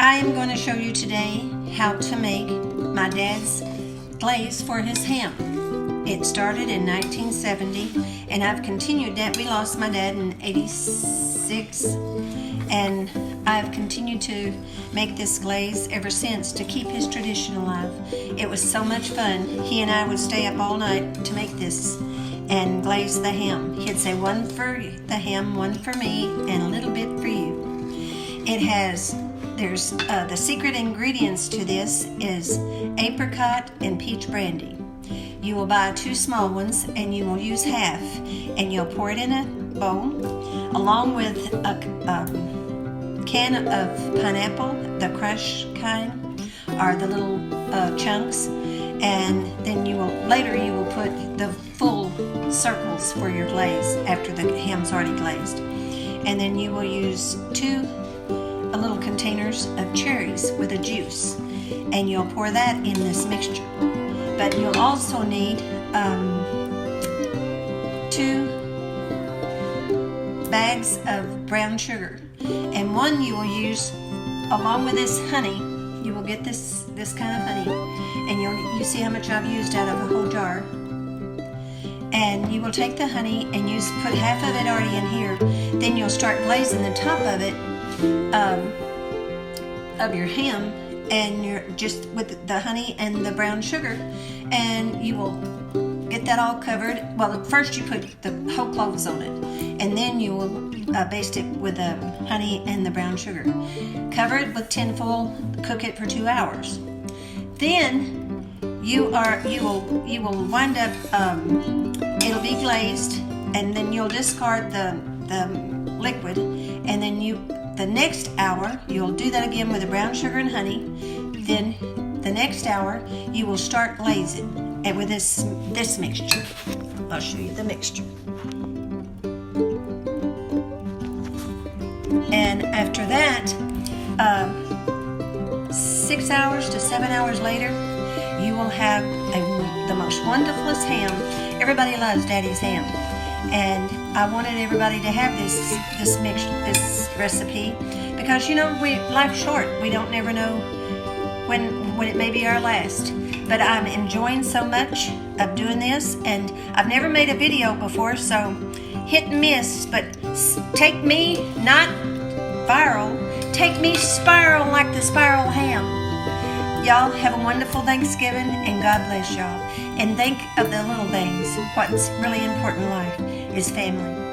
I am going to show you today how to make my dad's glaze for his ham. It started in 1970 and I've continued that. We lost my dad in 86 and I've continued to make this glaze ever since to keep his tradition alive. It was so much fun. He and I would stay up all night to make this and glaze the ham. He'd say one for the ham, one for me, and a little bit for you. There's the secret ingredients to this is apricot and peach brandy. You will buy 2 small ones and you will use half, and you'll pour it in a bowl along with a can of pineapple, the crushed kind, or the little chunks, and then later you will put the full circles for your glaze after the ham's already glazed. And then you will use 2 little containers of cherries with a juice, and you'll pour that in this mixture. But you'll also need 2 bags of brown sugar, and one you will use along with this honey. You will get this kind of honey, and you see how much I've used out of a whole jar. And you will take the honey and put half of it already in here. Then you'll start glazing the top of it of your ham, and you're just with the honey and the brown sugar, and you will get that all covered. Well, first you put the whole cloves on it, and then you will baste it with the honey and the brown sugar. Cover it with tinfoil, cook it for 2 hours. Then you will wind up, it'll be glazed, and then you'll discard the liquid, and then the next hour you'll do that again with the brown sugar and honey. Then the next hour you will start glazing and with this mixture. I'll show you the mixture. And after that, 6 hours to 7 hours later, you will have the most wonderfulest ham. Everybody loves Daddy's ham, and I wanted everybody to have this recipe because, you know, life's short. We don't never know when it may be our last. But I'm enjoying so much of doing this, and I've never made a video before, so hit and miss. But take me, not viral, take me spiral like the spiral ham. Y'all have a wonderful Thanksgiving, and God bless y'all. And think of the little things. What's really important in life is family.